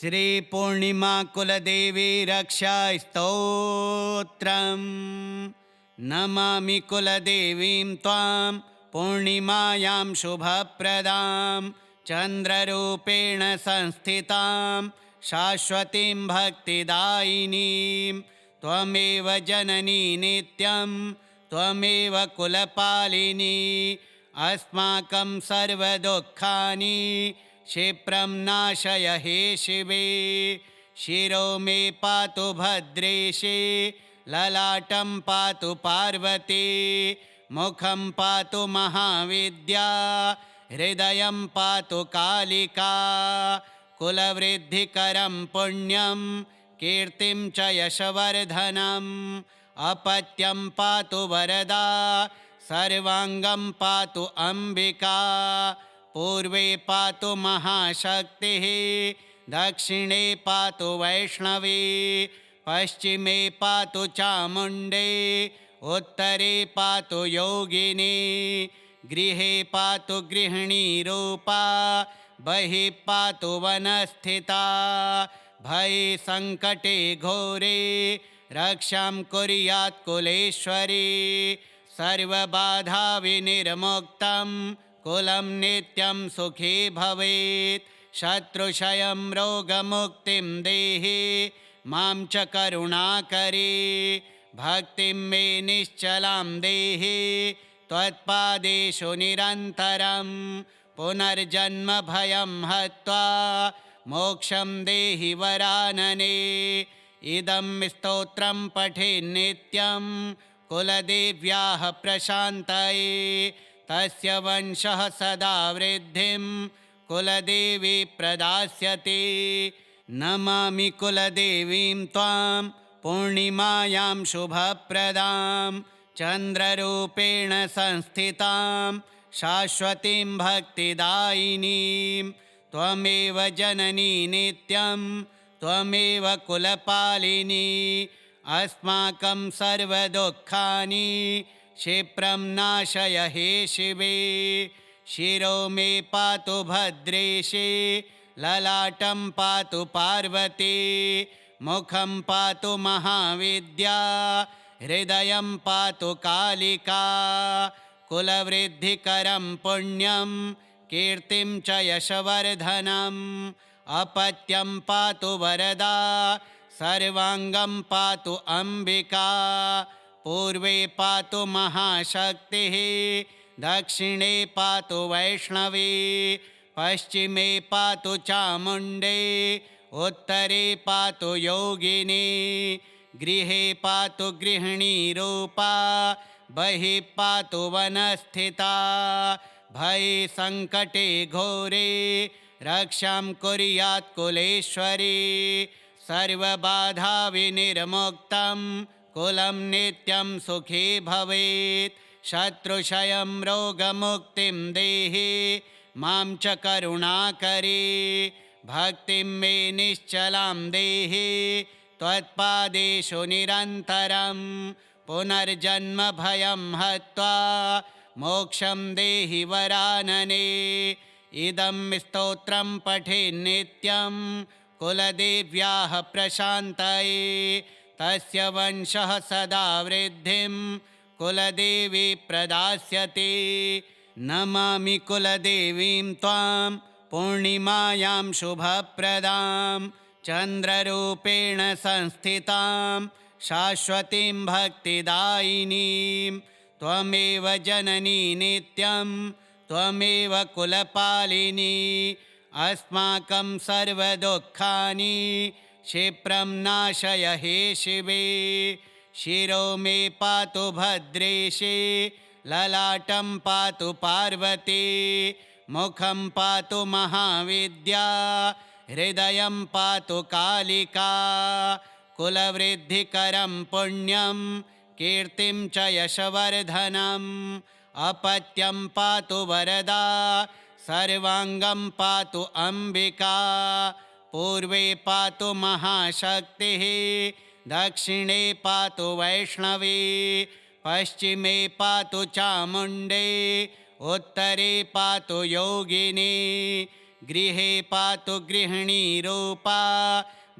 श्री पूर्णिमा कुलदेवी रक्षा स्तोत्रम्। नमामि कुलदेवीं त्वां पूर्णिमायां शुभप्रदां चन्द्ररूपेण संस्थितां शाश्वतीं भक्तिदायिनीं। त्वमेव जननी नित्यं त्वमेव कुलपालिनी अस्माकं सर्वदुःखानि क्षिप्रं नाशय हे शिवे। शिरो मे पातु भद्रेशे ललाटं पातु पार्वती मुखं पातु महाविद्या हृदयं पातु कालिका। कुलवृद्धिकरं पुण्यं कीर्तिं च यशवर्धनम् अपत्यं पातु वरदा सर्वाङ्गं पातु अम्बिका। पूर्वे पातु महाशक्तिः दक्षिणे पातु वैष्णवी पश्चिमे पातु चामुण्डे उत्तरे पातु योगिनी। गृहे पातु गृहिणीरूपा बहिः पातु वनस्थिता। भये सङ्कटे घोरे रक्षां कुर्यात् कुलेश्वरी। सर्वबाधा विनिर्मुक्तं कुलं नित्यं सुखी भवेत्। शत्रुक्षयं रोगमुक्तिं देहि मां च करुणाकरी। भक्तिं मे निश्चलां देहि त्वत्पादेषु निरन्तरं। पुनर्जन्म भयं हत्वा मोक्षं देहि वरानने। इदं स्तोत्रं पठेन्नित्यं कुलदेव्याः प्रशान्तये। तस्य वंशः सदा वृद्धिं कुलदेवी प्रदास्यति। नमामि कुलदेवीं त्वां पूर्णिमायां शुभप्रदां चन्द्ररूपेण संस्थितां शाश्वतीं भक्तिदायिनीं। त्वमेव जननी नित्यं त्वमेव कुलपालिनी अस्माकं सर्वदुःखानि क्षिप्रं नाशय हे शिवे। शिरो मे पातु भद्रेशे ललाटं पातु पार्वती मुखं पातु महाविद्या हृदयं पातु कालिका। कुलवृद्धिकरं पुण्यं कीर्तिं च यशवर्धनम् अपत्यं पातु वरदा सर्वाङ्गं पातु अम्बिका। पूर्वे पातु महाशक्तिः दक्षिणे पातु वैष्णवी पश्चिमे पातु चामुण्डे उत्तरे पातु योगिनी। गृहे पातु गृहिणीरूपा बहिः पातु वनस्थिता। भये सङ्कटे घोरे रक्षां कुर्यात् कुलेश्वरी। सर्वबाधा विनिर्मुक्तं कुलं नित्यं सुखी भवेत्। शत्रुक्षयं रोगमुक्तिं देहि मां च करुणाकरी। भक्तिं मे निश्चलां देहि त्वत्पादेषु निरन्तरं। पुनर्जन्म भयं हत्वा मोक्षं देहि वरानने। इदं स्तोत्रं पठेन्नित्यं कुलदेव्याः प्रशान्तये। तस्य वंशः सदा वृद्धिं कुलदेवी प्रदास्यति। नमामि कुलदेवीं त्वां पूर्णिमायां शुभप्रदां चन्द्ररूपेण संस्थितां शाश्वतीं भक्तिदायिनीं। त्वमेव जननी नित्यं त्वमेव कुलपालिनी अस्माकं सर्वदुःखानि क्षिप्रं नाशय हे शिवे। शिरो मे पातु भद्रेशे ललाटं पातु पार्वती मुखं पातु महाविद्या हृदयं पातु कालिका। कुलवृद्धिकरं पुण्यं कीर्तिं च यशवर्धनम् अपत्यं पातु वरदा सर्वाङ्गं पातु अम्बिका। पूर्वे पातु महाशक्तिः दक्षिणे पातु वैष्णवी पश्चिमे पातु चामुण्डे उत्तरे पातु योगिनी। गृहे पातु गृहिणीरूपा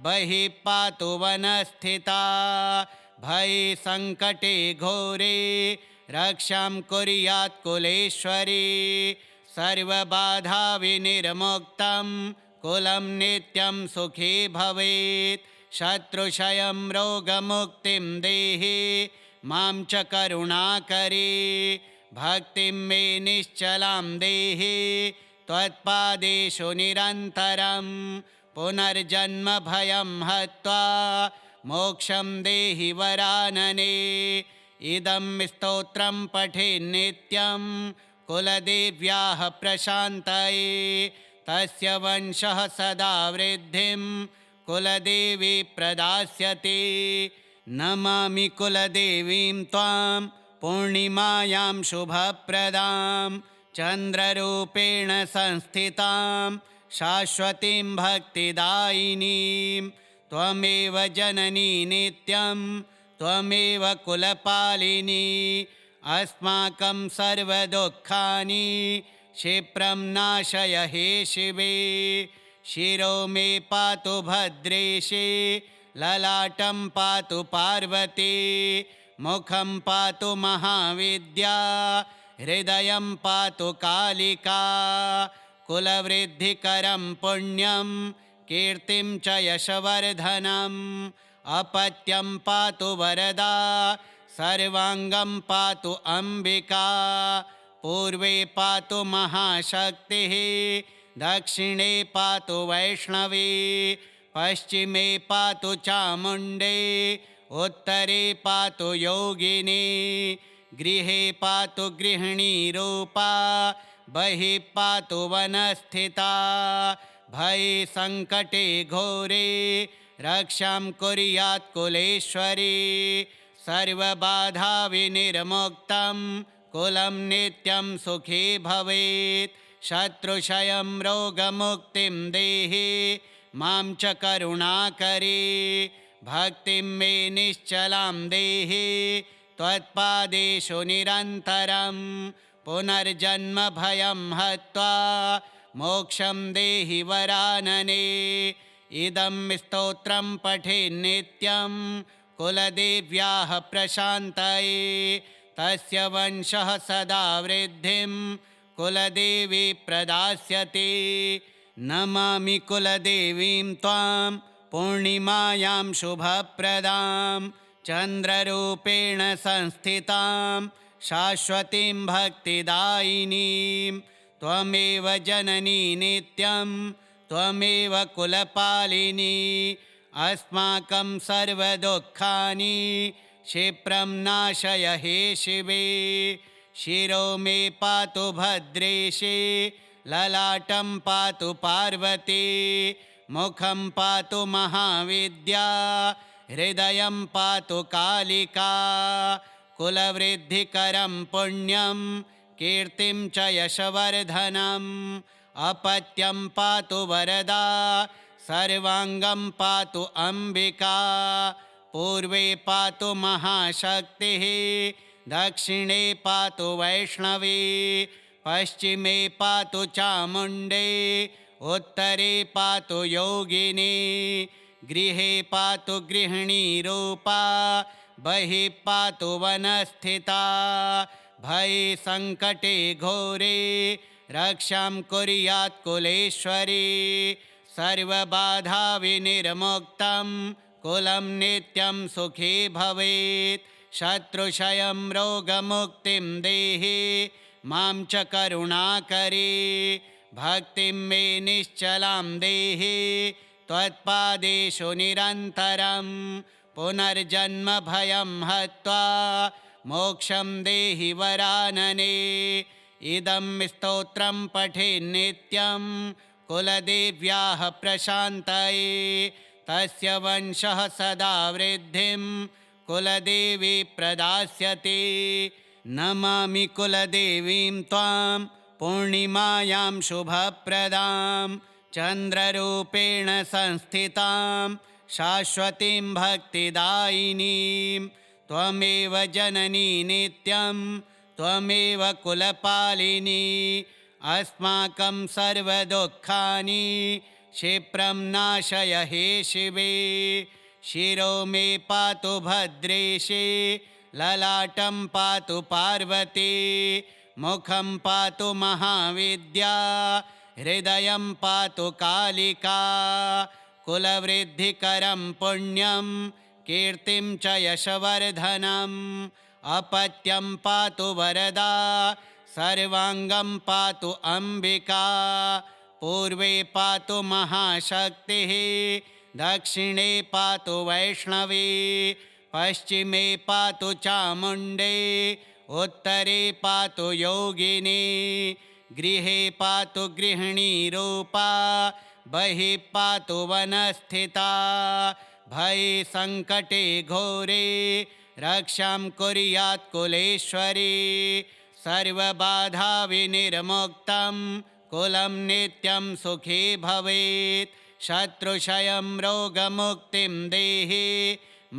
बहिः पातु वनस्थिता भये सङ्कटे घोरे रक्षां कुर्यात् कुलेश्वरी सर्वबाधा विनिर्मुक्तं कुलं नित्यं सुखी भवेत् शत्रुक्षयं रोगमुक्तिं देहि मां च करुणाकरी भक्तिं मे निश्चलां देहि त्वत्पादेषु निरन्तरं पुनर्जन्म भयं हत्वा मोक्षं देहि वरानने इदं स्तोत्रं पठेन्नित्यं कुलदेव्याः प्रशान्तये तस्य वंशः सदा वृद्धिं कुलदेवी प्रदास्यति नमामि कुलदेवीं त्वां पूर्णिमायां शुभप्रदां चन्द्ररूपेण संस्थितां शाश्वतीं भक्तिदायिनीं त्वमेव जननी नित्यं त्वमेव कुलपालिनी अस्माकं सर्वदुःखानि क्षिप्रं नाशय हे शिवे शिरो मे पातु भद्रेशे ललाटं पातु पार्वती मुखं पातु महाविद्या हृदयं पातु कालिका कुलवृद्धिकरं पुण्यं कीर्तिं च यशवर्धनम् अपत्यं पातु वरदा सर्वाङ्गं पातु अम्बिका पूर्वे पातु महाशक्तिः दक्षिणे पातु वैष्णवी पश्चिमे पातु चामुण्डे उत्तरे पातु योगिनी गृहे पातु गृहिणीरूपा बहिः पातु वनस्थिता भये सङ्कटे घोरे रक्षां कुर्यात् कुलेश्वरी सर्वबाधा विनिर्मुक्तं कुलं नित्यं सुखी भवेत् शत्रुक्षयं रोगमुक्तिं देहि मां च करुणाकरी भक्तिं मे निश्चलां देहि त्वत्पादेषु निरन्तरं पुनर्जन्म भयं हत्वा मोक्षं देहि वरानने इदं स्तोत्रं पठेन्नित्यं कुलदेव्याः प्रशान्तये तस्य वंशः सदा वृद्धिं कुलदेवी प्रदास्यति नमामि कुलदेवीं त्वां पूर्णिमायां शुभप्रदां चन्द्ररूपेण संस्थितां शाश्वतीं भक्तिदायिनीं त्वमेव जननी नित्यं त्वमेव कुलपालिनी अस्माकं सर्वदुःखानि क्षिप्रं नाशय हे शिवे शिरो मे पातु भद्रेशे ललाटं पातु पार्वती मुखं पातु महाविद्या हृदयं पातु कालिका कुलवृद्धिकरं पुण्यं कीर्तिं च यशवर्धनम् अपत्यं पातु वरदा सर्वाङ्गं पातु अम्बिका पूर्वे पातु महाशक्तिः दक्षिणे पातु वैष्णवी पश्चिमे पातु चामुण्डे उत्तरे पातु योगिनी गृहे पातु गृहिणीरूपा बहिः पातु वनस्थिता भये सङ्कटे घोरे रक्षां कुर्यात् कुलेश्वरी सर्वबाधा विनिर्मुक्तं कुलं नित्यं सुखी भवेत् शत्रुक्षयं रोगमुक्तिं देहि मां च करुणाकरी भक्तिं मे निश्चलां देहि त्वत्पादेषु निरन्तरं पुनर्जन्म भयं हत्वा मोक्षं देहि वरानने इदं स्तोत्रं पठेन्नित्यं कुलदेव्याः प्रशान्तये तस्य वंशः सदा वृद्धिं कुलदेवी प्रदास्यति नमामि कुलदेवीं त्वां पूर्णिमायां शुभप्रदां चन्द्ररूपेण संस्थितां शाश्वतीं भक्तिदायिनीं त्वमेव जननी नित्यं त्वमेव कुलपालिनी अस्माकं सर्वदुःखानि क्षिप्रं नाशय हे शिवे। शिरो मे पातु भद्रेशे ललाटं पातु पार्वती मुखं पातु महाविद्या हृदयं पातु कालिका कुलवृद्धिकरं पुण्यं कीर्तिं च यशवर्धनम् अपत्यं पातु वरदा सर्वांगं पातु अंबिका पूर्वे पातु महाशक्तिः दक्षिणे पातु वैष्णवी पश्चिमे पातु चामुण्डे उत्तरे पातु योगिनी गृहे पातु गृहिणीरूपा बहिः पातु वनस्थिता भये संकटे घोरे रक्षां कुर्यात् कुलेश्वरी सर्वबाधा विनिर्मुक्तं कुलं नित्यं सुखी भवेत् शत्रुक्षयं रोगमुक्तिं देहि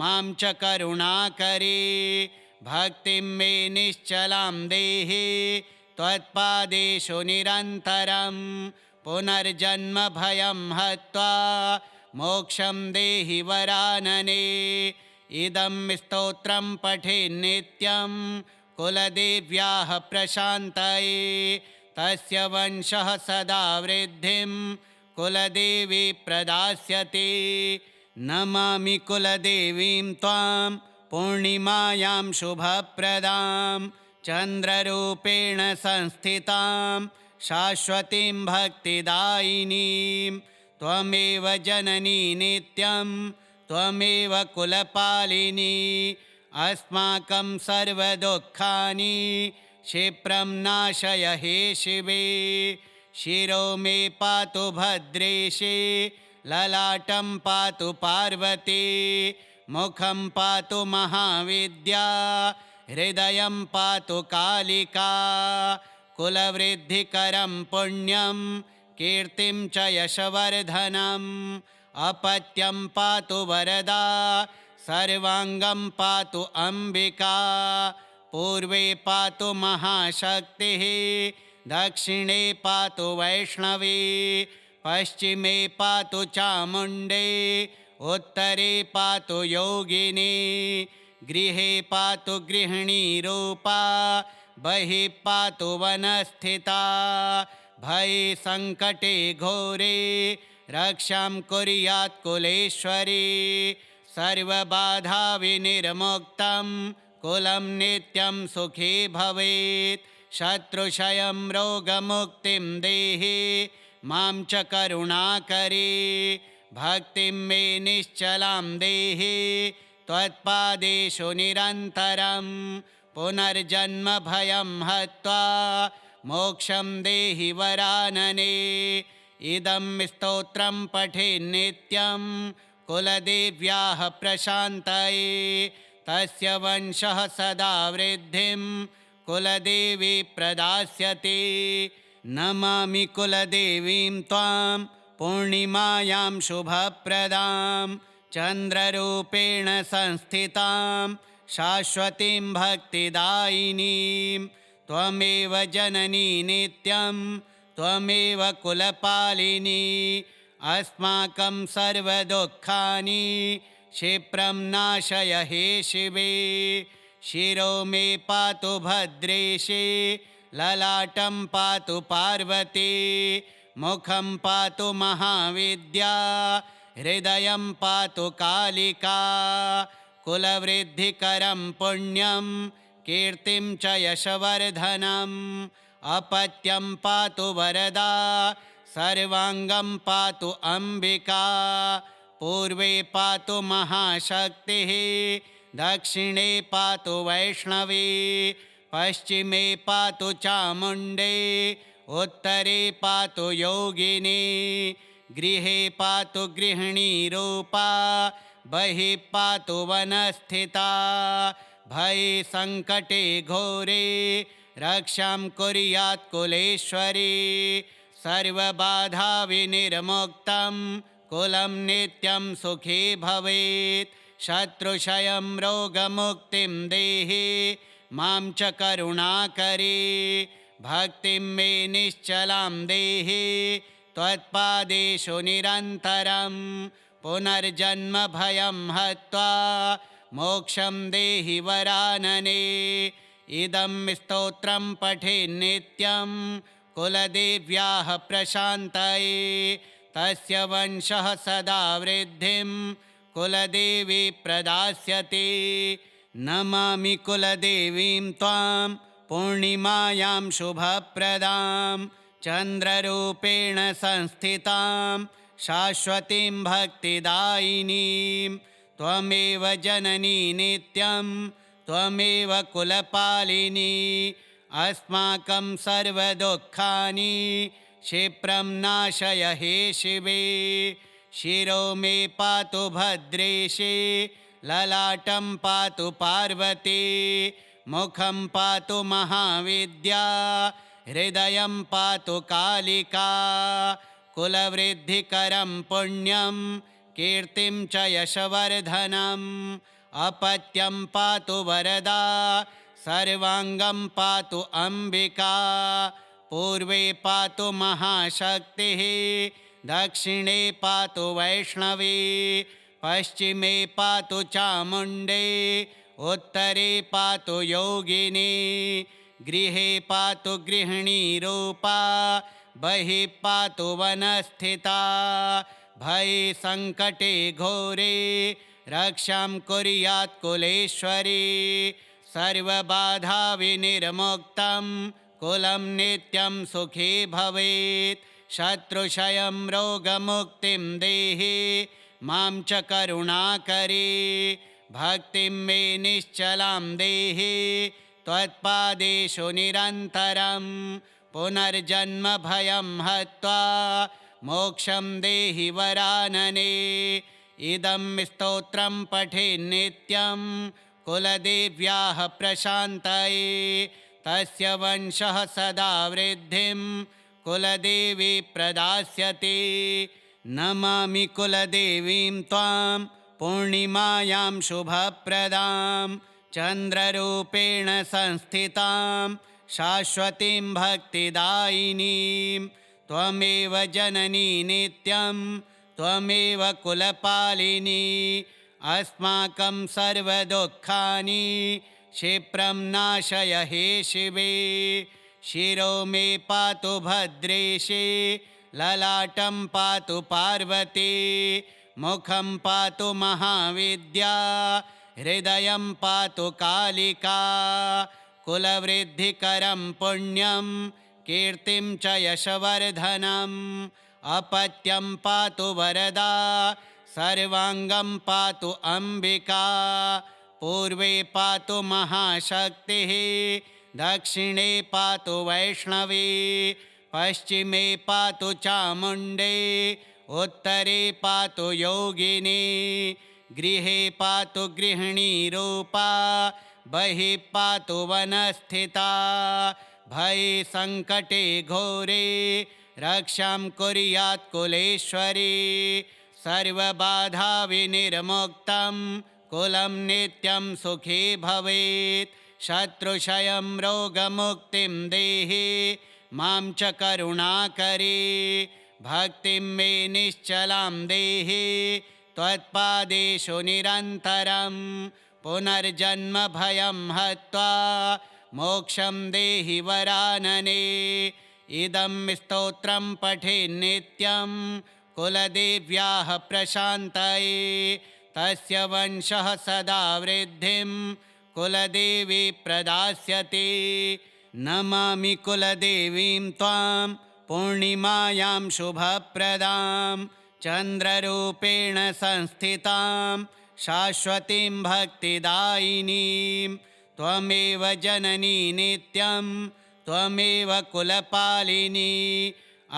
मां च करुणाकरी भक्तिं मे निश्चलां देहि त्वत्पादेषु निरन्तरं पुनर्जन्म भयं हत्वा मोक्षं देहि वरानने इदं स्तोत्रं पठेन्नित्यं कुलदेव्याः प्रशान्तये तस्य वंशः सदा वृद्धिं कुलदेवी प्रदास्यति नमामि कुलदेवीं त्वां पूर्णिमायां शुभप्रदां चन्द्ररूपेण संस्थितां शाश्वतीं भक्तिदायिनीं त्वमेव जननी नित्यं त्वमेव कुलपालिनी अस्माकं सर्वदुःखानि क्षिप्रं नाशय हे शिवे। शिरो मे पातु भद्रेशे ललाटं पातु पार्वती मुखं पातु महाविद्या हृदयं पातु कालिका कुलवृद्धिकरं पुण्यं कीर्तिं च यशवर्धनम् अपत्यं पातु वरदा सर्वांगं पातु अंबिका पूर्वे पातु महाशक्तिः दक्षिणे पातु वैष्णवी पश्चिमे पातु चामुण्डे उत्तरे पातु योगिनी गृहे पातु गृहिणीरूपा बहिः पातु वनस्थिता भये संकटे घोरे रक्षां कुर्यात् कुलेश्वरी सर्वबाधा विनिर्मुक्तं कुलं नित्यं सुखी भवेत् शत्रुक्षयं रोगमुक्तिं देहि मां च करुणाकरी भक्तिं मे निश्चलां देहि त्वत्पादेषु निरन्तरं पुनर्जन्म भयं हत्वा मोक्षं देहि वरानने इदं स्तोत्रं पठेन्नित्यं कुलदेव्याः प्रशान्तये तस्य वंशः सदा वृद्धिं कुलदेवी प्रदास्यति नमामि कुलदेवीं त्वां पूर्णिमायां शुभप्रदां चन्द्ररूपेण संस्थितां शाश्वतीं भक्तिदायिनीं त्वमेव जननी नित्यं त्वमेव कुलपालिनी अस्माकं सर्वदुःखानि क्षिप्रं नाशय हे शिवे। शिरो मे पातु भद्रेशे ललाटं पातु पार्वती मुखं पातु महाविद्या हृदयं पातु कालिका कुलवृद्धिकरं पुण्यं कीर्तिं च यशवर्धनम् अपत्यं पातु वरदा सर्वांगं पातु अंबिका पूर्वे पातु महाशक्तिः दक्षिणे पातु वैष्णवी पश्चिमे पातु चामुण्डे उत्तरे पातु योगिनी गृहे पातु गृहिणीरूपा बहिः पातु वनस्थिता भये संकटे घोरे रक्षां कुर्यात् कुलेश्वरी सर्वबाधा विनिर्मुक्तं कुलं नित्यं सुखी भवेत् शत्रुक्षयं रोगमुक्तिं देहि मां च करुणाकरी भक्तिं मे निश्चलां देहि त्वत्पादेषु निरन्तरं पुनर्जन्म भयं हत्वा मोक्षं देहि वरानने इदं स्तोत्रं पठेन्नित्यं कुलदेव्याः प्रशान्तये तस्य वंशः सदा वृद्धिं कुलदेवी प्रदास्यति नमामि कुलदेवीं त्वां पूर्णिमायां शुभप्रदां चन्द्ररूपेण संस्थितां शाश्वतीं भक्तिदायिनीं त्वमेव जननी नित्यं त्वमेव कुलपालिनी अस्माकं सर्वदुःखानि क्षिप्रं नाशय हे शिवे शिरो मे पातु भद्रेशे ललाटं पातु पार्वती मुखं पातु महाविद्या हृदयं पातु कालिका कुलवृद्धिकरं पुण्यं कीर्तिं च यशवर्धनम् अपत्यं पातु वरदा सर्वाङ्गं पातु अम्बिका पूर्वे पातु महाशक्तिः दक्षिणे पातु वैष्णवी पश्चिमे पातु चामुण्डे उत्तरे पातु योगिनी गृहे पातु गृहिणीरूपा बहिः पातु वनस्थिता भये सङ्कटे घोरे रक्षां कुर्यात् कुलेश्वरी सर्वबाधाविनिर्मुक्तं कुलं नित्यं सुखी भवेत् शत्रुक्षयं रोगमुक्तिं देहि मां च करुणाकरी भक्तिं मे निश्चलां देहि त्वत्पादेषु निरन्तरं पुनर्जन्म भयं हत्वा मोक्षं देहि वरानने इदं स्तोत्रं पठेन्नित्यं कुलदेव्याः प्रशान्तये तस्य वंशः सदा वृद्धिं कुलदेवी प्रदास्यति नमामि कुलदेवीं त्वां पूर्णिमायां शुभप्रदां चन्द्ररूपेण संस्थितां शाश्वतीं भक्तिदायिनीं त्वमेव जननी नित्यं त्वमेव कुलपालिनी अस्माकं सर्वदुःखानि क्षिप्रं नाशय हे शिवे शिरो मे पातु भद्रेशे ललाटं पातु पार्वती मुखं पातु महाविद्या हृदयं पातु कालिका कुलवृद्धिकरं पुण्यं कीर्तिं च यशवर्धनम् अपत्यं पातु वरदा सर्वाङ्गं पातु अम्बिका पूर्वे पातु महाशक्तिः दक्षिणे पातु वैष्णवी पश्चिमे पातु चामुण्डे उत्तरे पातु योगिनी गृहे पातु गृहिणीरूपा बहिः पातु वनस्थिता भये सङ्कटे घोरे रक्षां कुर्यात् कुलेश्वरी सर्वबाधाविनिर्मुक्तं कुलं नित्यं सुखी भवेत् शत्रुक्षयं रोगमुक्तिं देहि मां च करुणाकरी भक्तिं मे निश्चलां देहि त्वत्पादेषु निरन्तरं पुनर्जन्म भयं हत्वा मोक्षं देहि वरानने इदं स्तोत्रं पठेन्नित्यं कुलदेव्याः प्रशान्तये तस्य वंशः सदा वृद्धिं कुलदेवी प्रदास्यति नमामि कुलदेवीं त्वां पूर्णिमायां शुभप्रदां चन्द्ररूपेण संस्थितां शाश्वतीं भक्तिदायिनीं त्वमेव जननी नित्यं त्वमेव कुलपालिनी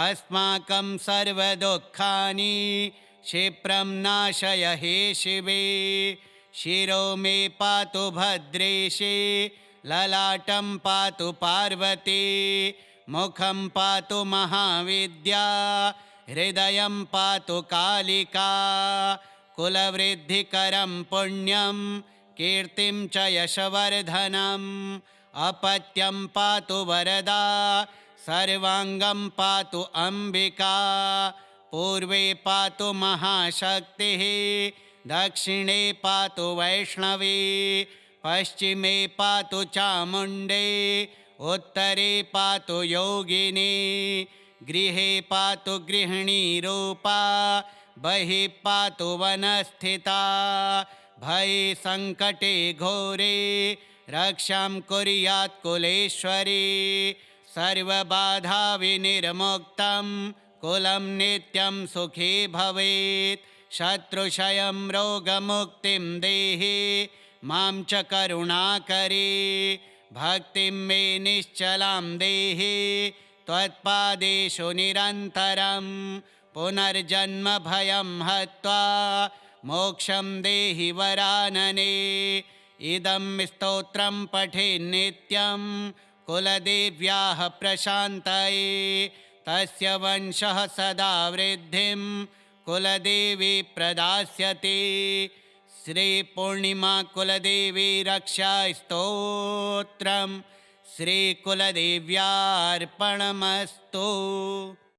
अस्माकं सर्वदुःखानि क्षिप्रं नाशय हे शिवे शिरो मे पातु भद्रेशे ललाटं पातु पार्वती मुखं पातु महाविद्या हृदयं पातु कालिका कुलवृद्धिकरं पुण्यं कीर्तिं च यशवर्धनम् अपत्यं पातु वरदा सर्वाङ्गं पातु अम्बिका पूर्वे पातु महाशक्तिः दक्षिणे पातु वैष्णवी पश्चिमे पातु चामुण्डे उत्तरे पातु योगिनी गृहे पातु गृहिणीरूपा बहिः पातु वनस्थिता भये सङ्कटे घोरे रक्षां कुर्यात् कुलेश्वरी सर्वबाधाविनिर्मुक्तं कुलं नित्यं सुखी भवेत् शत्रुक्षयं रोगमुक्तिं देहि मां च करुणाकरी भक्तिं मे निश्चलां देहि त्वत्पादेषु निरन्तरं पुनर्जन्म भयं हत्वा मोक्षं देहि वरानने इदं स्तोत्रं पठेन्नित्यं कुलदेव्याः प्रशान्तये तस्य वंशः सदा वृद्धिं कुलदेवी प्रदास्यति श्रीपूर्णिमा कुलदेवी रक्षा स्तोत्रम् श्रीकुलदेव्यार्पणमस्तु।